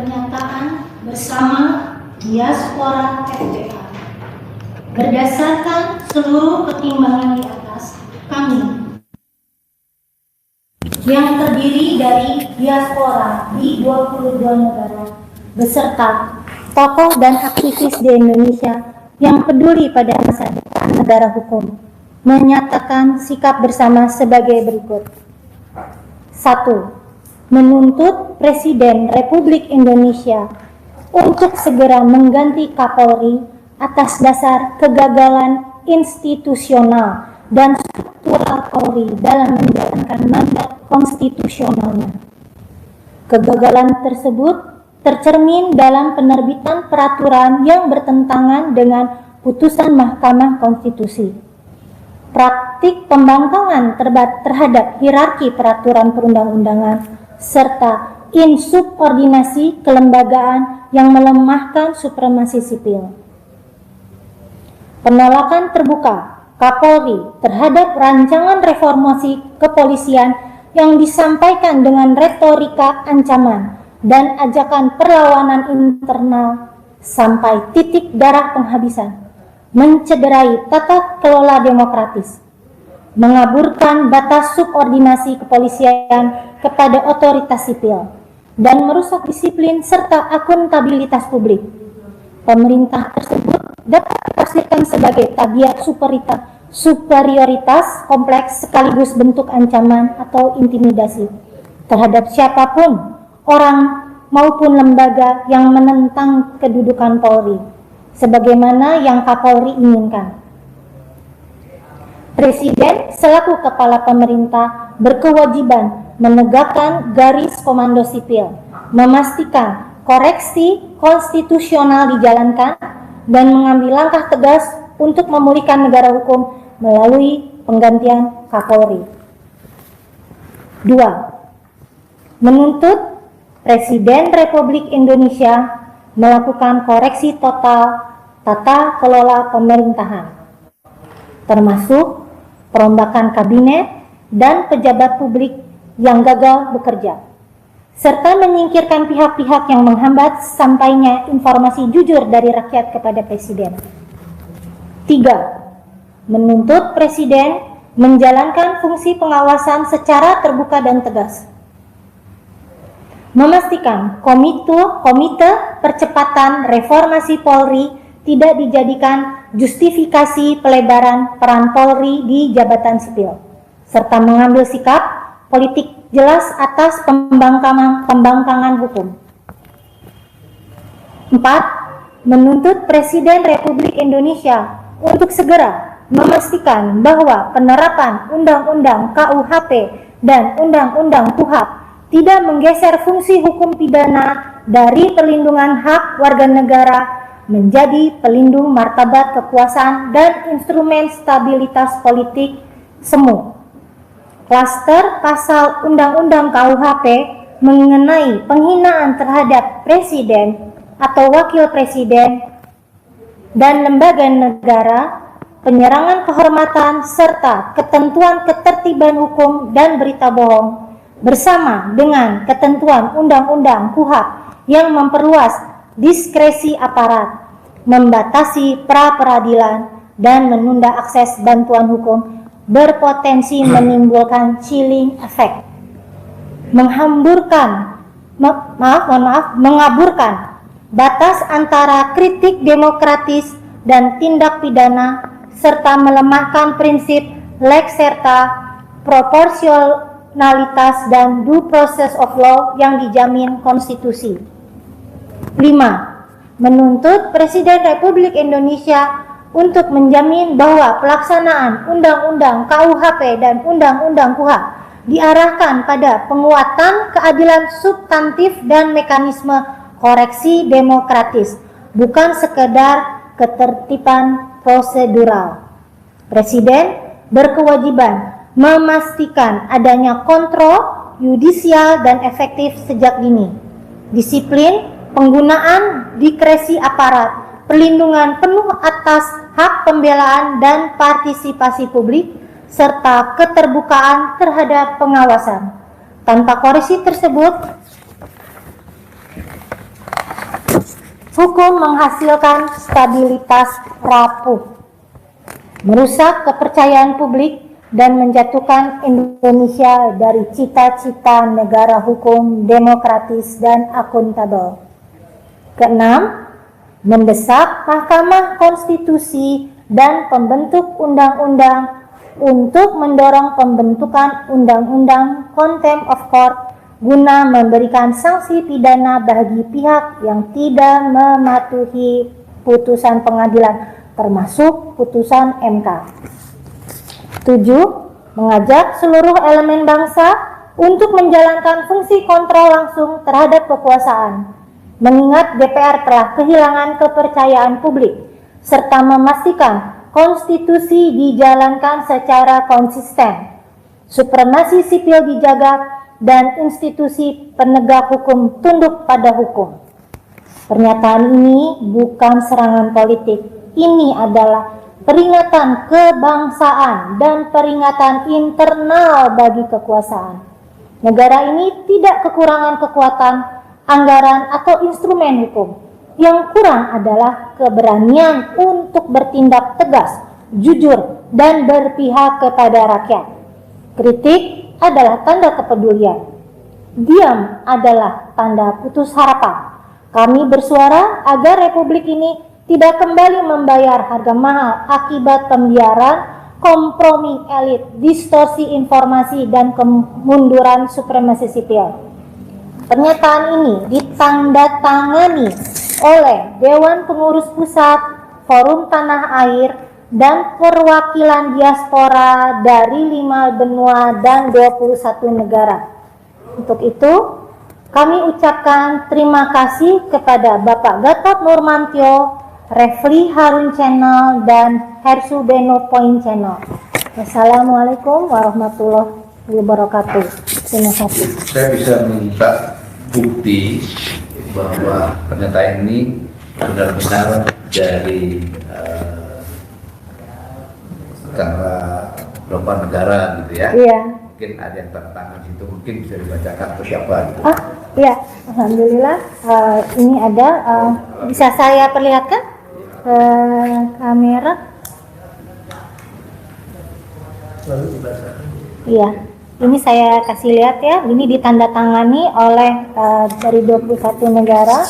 pernyataan bersama Diaspora FPA. Berdasarkan seluruh pertimbangan di atas, kami yang terdiri dari diaspora di 22 negara beserta tokoh dan aktivis di Indonesia yang peduli pada masa depan negara hukum menyatakan sikap bersama sebagai berikut. 1. Menuntut Presiden Republik Indonesia untuk segera mengganti Kapolri atas dasar kegagalan institusional dan struktural Polri dalam menjalankan mandat konstitusionalnya. Kegagalan tersebut tercermin dalam penerbitan peraturan yang bertentangan dengan putusan Mahkamah Konstitusi. Praktik pembangkangan terhadap hierarki peraturan perundang-undangan serta insubordinasi kelembagaan yang melemahkan supremasi sipil. Penolakan terbuka Kapolri terhadap rancangan reformasi kepolisian yang disampaikan dengan retorika ancaman dan ajakan perlawanan internal sampai titik darah penghabisan, mencederai tata kelola demokratis, mengaburkan batas subordinasi kepolisian kepada otoritas sipil, dan merusak disiplin serta akuntabilitas publik. Pemerintah tersebut dapat ditafsirkan sebagai tabiat superioritas kompleks sekaligus bentuk ancaman atau intimidasi terhadap siapapun, orang maupun lembaga yang menentang kedudukan Polri, sebagaimana yang Kapolri inginkan. Presiden selaku kepala pemerintah berkewajiban menegakkan garis komando sipil, memastikan koreksi konstitusional dijalankan, dan mengambil langkah tegas untuk memulihkan negara hukum melalui penggantian Kapolri. 2. Menuntut Presiden Republik Indonesia melakukan koreksi total tata kelola pemerintahan, termasuk perombakan kabinet dan pejabat publik yang gagal bekerja, serta menyingkirkan pihak-pihak yang menghambat sampainya informasi jujur dari rakyat kepada Presiden. 3. Menuntut Presiden menjalankan fungsi pengawasan secara terbuka dan tegas, memastikan komite percepatan reformasi Polri tidak dijadikan justifikasi pelebaran peran Polri di jabatan sipil, serta mengambil sikap politik jelas atas pembangkangan hukum. 4. Menuntut Presiden Republik Indonesia untuk segera memastikan bahwa penerapan Undang-Undang KUHP dan Undang-Undang KUHAP tidak menggeser fungsi hukum pidana dari perlindungan hak warga negara menjadi pelindung martabat kekuasaan dan instrumen stabilitas politik semu. Klaster pasal Undang-Undang KUHP mengenai penghinaan terhadap Presiden atau Wakil Presiden dan lembaga negara, penyerangan kehormatan, serta ketentuan ketertiban hukum dan berita bohong, bersama dengan ketentuan Undang-Undang KUHAP yang memperluas diskresi aparat, membatasi pra-peradilan, dan menunda akses bantuan hukum berpotensi menimbulkan chilling effect, mengaburkan batas antara kritik demokratis dan tindak pidana, serta melemahkan prinsip lex serta, proporsionalitas, dan due process of law yang dijamin konstitusi. 5. Menuntut Presiden Republik Indonesia untuk menjamin bahwa pelaksanaan Undang-Undang KUHP dan Undang-Undang KUHAP diarahkan pada penguatan keadilan substantif dan mekanisme koreksi demokratis, bukan sekedar ketertiban prosedural. Presiden berkewajiban memastikan adanya kontrol yudisial dan efektif sejak dini, disiplin penggunaan diskresi aparat, perlindungan penuh atas hak pembelaan dan partisipasi publik, serta keterbukaan terhadap pengawasan. Tanpa koreksi tersebut, Hukum menghasilkan stabilitas rapuh, merusak kepercayaan publik, dan menjatuhkan Indonesia dari cita-cita negara hukum, demokratis, dan akuntabel. Keenam, mendesak Mahkamah Konstitusi dan pembentuk undang-undang untuk mendorong pembentukan undang-undang contempt of court guna memberikan sanksi pidana bagi pihak yang tidak mematuhi putusan pengadilan, termasuk putusan MK. 7. Mengajak seluruh elemen bangsa untuk menjalankan fungsi kontrol langsung terhadap kekuasaan, mengingat DPR telah kehilangan kepercayaan publik, serta memastikan konstitusi dijalankan secara konsisten, supremasi sipil dijaga, dan institusi penegak hukum tunduk pada hukum. Pernyataan ini bukan serangan politik, ini adalah peringatan kebangsaan dan peringatan internal bagi kekuasaan. Negara ini tidak kekurangan kekuatan, anggaran, atau instrumen hukum. Yang kurang adalah keberanian untuk bertindak tegas, jujur, dan berpihak kepada rakyat. Kritik adalah tanda kepedulian. Diam adalah tanda putus harapan. Kami bersuara agar Republik ini tidak kembali membayar harga mahal akibat pembiaran, kompromi elit, distorsi informasi, dan kemunduran supremasi sipil. Pernyataan ini ditandatangani oleh Dewan Pengurus Pusat, Forum Tanah Air, dan perwakilan diaspora dari 5 benua dan 21 negara. Untuk itu, kami ucapkan terima kasih kepada Bapak Gatot Nurmantio, Refli Harun Channel, dan Hersu Beno Point Channel. Wassalamualaikum warahmatullahi wabarakatuh. Terima kasih. Saya bisa minta bukti bahwa pernyataan ini benar-benar dari beberapa negara gitu ya. Iya. Mungkin ada yang tanda tangan situ, mungkin bisa dibacakan atau siapa gitu. Oh iya, alhamdulillah. Ini ada, bisa saya perlihatkan kamera? Iya, ini saya kasih lihat ya. Ini ditandatangani oleh dari 21 negara.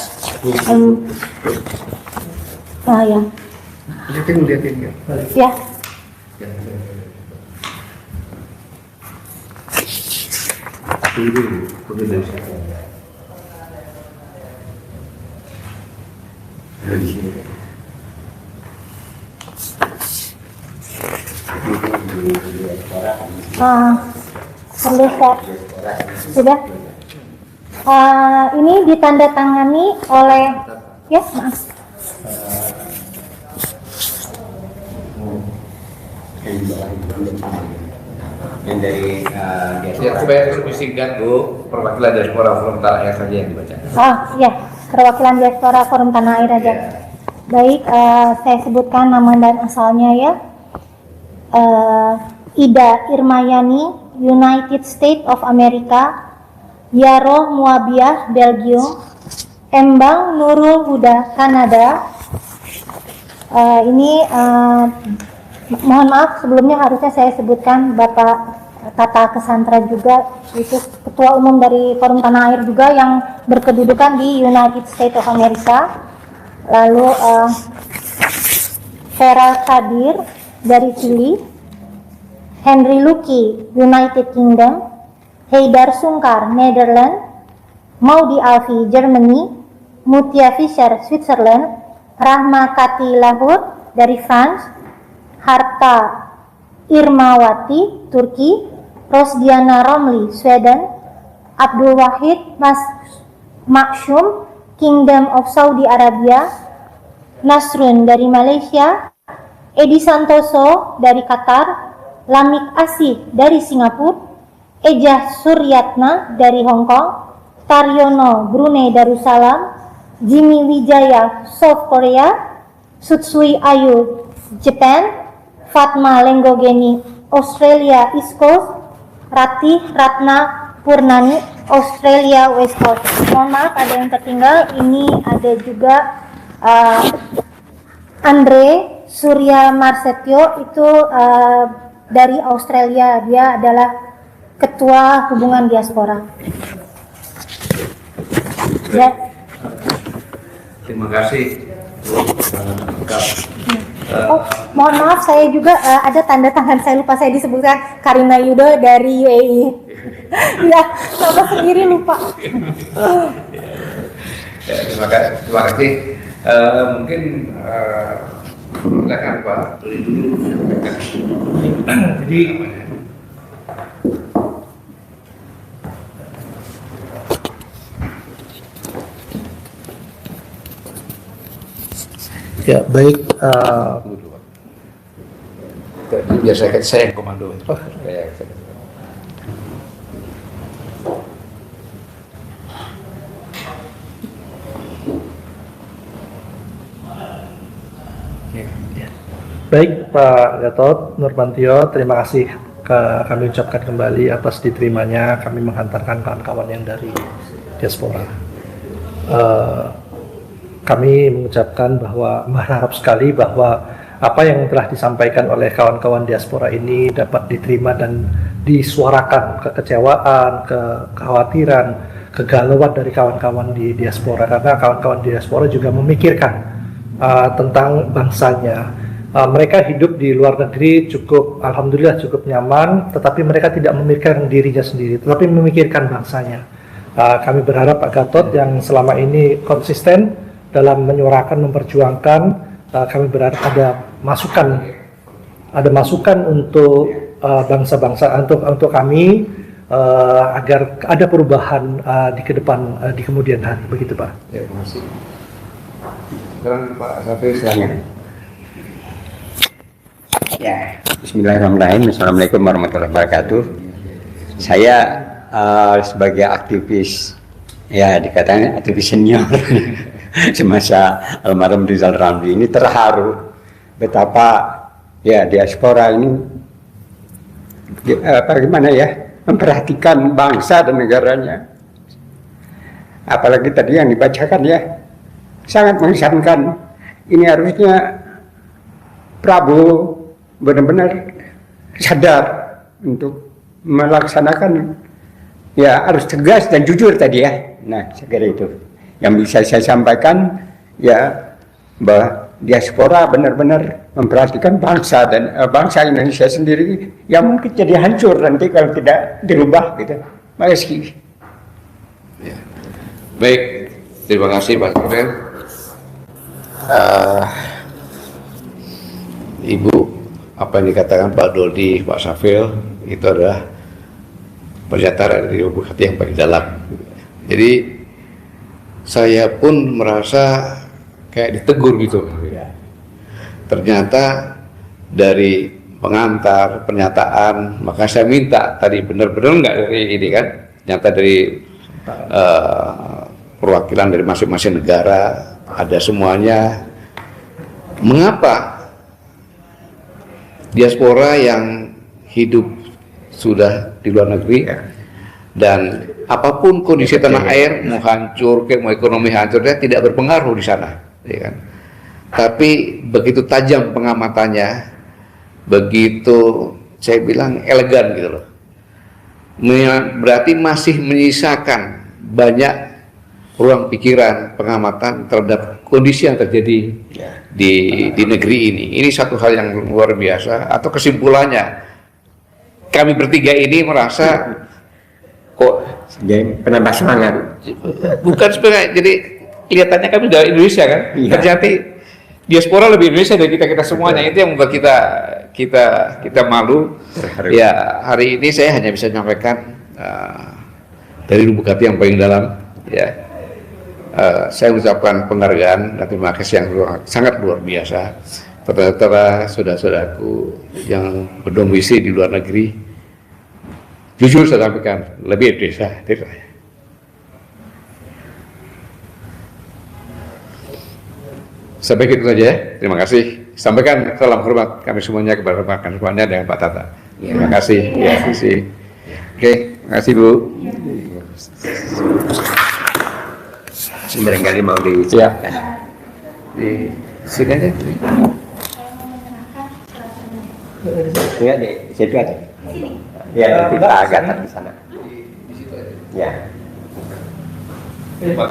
Ya. Lihatin ya. Ya. Perlu sudah. Ini ditandatangani oleh ya maaf. Yang dari supaya lebih singkat Bu, perwakilan diaspora Forum Tanah Air saja yang dibaca. Iya, perwakilan diaspora Forum Tanah Air aja. Baik, saya sebutkan nama dan asalnya ya. Ida Irmayani, United States of America. Yaro Muabiah, Belgium. Embang Nurul Huda, Kanada. Mohon maaf sebelumnya harusnya saya sebutkan Bapak Tata Kesantra juga, itu Ketua Umum dari Forum Tanah Air juga yang berkedudukan di United States of America. Lalu Vera Kadir dari Chili, Henry Luki, United Kingdom, Haidar Sungkar, Netherlands, Maudi Alfi, Germany, Mutia Fischer, Switzerland, Rahma Kati Lahur dari France, Harta Irmawati, Turki, Rosdiana Romli, Sweden, Abdul Wahid Maksum, Kingdom of Saudi Arabia, Nasrun dari Malaysia, Edi Santoso dari Qatar, Lamik Asih dari Singapura, Ejah Suryatna dari Hong Kong, Taryono Brunei Darussalam, Jimmy Wijaya South Korea, Sutsui Ayu Japan, Fatma Lenggogeni Australia East Coast, Ratih Ratna Purnani Australia West Coast. Mohon maaf ada yang tertinggal, ini ada juga Andre Surya Marsetio itu dari Australia, dia adalah ketua hubungan diaspora. Ya. Terima kasih. Oh, mohon maaf, saya juga ada tanda tangan saya lupa saya disebutkan, Karina Yudo dari UAE. Ya, sama sendiri lupa. Ya, terima kasih. Mungkin silakan Pak tulis dulu. Jadi ya baik, biar saya yang komando. baik Pak Gatot Nurmantio, terima kasih kami ucapkan kembali atas diterimanya kami menghantarkan kawan-kawan yang dari diaspora. Kami mengucapkan bahwa berharap sekali bahwa apa yang telah disampaikan oleh kawan-kawan diaspora ini dapat diterima dan disuarakan kekecewaan, kekhawatiran, kegalauan dari kawan-kawan di diaspora, karena kawan-kawan diaspora juga memikirkan tentang bangsanya. Mereka hidup di luar negeri alhamdulillah cukup nyaman, tetapi mereka tidak memikirkan dirinya sendiri, tetapi memikirkan bangsanya. Kami berharap Pak Gatot yang selama ini konsisten dalam menyuarakan, memperjuangkan, kami berharap ada masukan untuk bangsa-bangsa, untuk kami, agar ada perubahan di kemudian hari, begitu Pak. Ya, terima kasih. Sekarang Pak Safir, silakan. Ya, bismillahirrahmanirrahim. Assalamualaikum warahmatullahi wabarakatuh. Saya sebagai aktivis, ya dikatakan aktivis senior semasa almarhum Rizal Ramli ini, terharu betapa ya diaspora ini bagaimana ya memperhatikan bangsa dan negaranya. Apalagi tadi yang dibacakan ya sangat mengesankan. Ini harusnya Prabowo benar-benar sadar untuk melaksanakan, ya harus tegas dan jujur tadi ya. Nah, saya kira itu yang bisa saya sampaikan, ya bahwa diaspora benar-benar memperhatikan bangsa dan bangsa Indonesia sendiri yang mungkin jadi hancur nanti kalau tidak dirubah gitu. Terima kasih. Ya. Baik, terima kasih Pak Safir. Ibu, apa yang dikatakan Pak Dodi, Pak Safir itu adalah pernyataan dari lubuk hati yang paling dalam. Jadi saya pun merasa kayak ditegur gitu. Ternyata dari pengantar pernyataan, maka saya minta tadi benar-benar nggak dari ini kan, ternyata dari perwakilan dari masing-masing negara ada semuanya. Mengapa diaspora yang hidup sudah di luar negeri dan apapun kondisi tanah air, mau hancur, mau ekonomi hancur, dia tidak berpengaruh di sana, ya kan? Tapi begitu tajam pengamatannya, begitu saya bilang elegan gitu loh. Berarti masih menyisakan banyak ruang pikiran, pengamatan terhadap kondisi yang terjadi di negeri ini. Ini satu hal yang luar biasa. Atau kesimpulannya, kami bertiga ini merasa kok penambah semangat. Bukan sebenarnya, jadi kelihatannya kami dari Indonesia kan, ternyata diaspora lebih Indonesia dari kita semuanya. Itu yang membuat kita malu. Ya, hari ini saya hanya bisa menyampaikan dari lubuk hati yang paling dalam, ya. Saya mengucapkan penghargaan dan terima kasih yang sangat luar biasa kepada saudara-saudaraku yang berdomisili di luar negeri. Jujur saya sampaikan, lebih Indonesia dari saya. Sampai gitu saja ya. Terima kasih. Sampaikan salam hormat kami semuanya kepada rekan semuanya dengan Pak Tata. Terima kasih. Ya, terima kasih. Oke, terima kasih Bu. Barangkali mau disiapkan. Di sini aja. Ya di situ aja. Ya kita agak di sana. Di situ aja. Ya. Pak,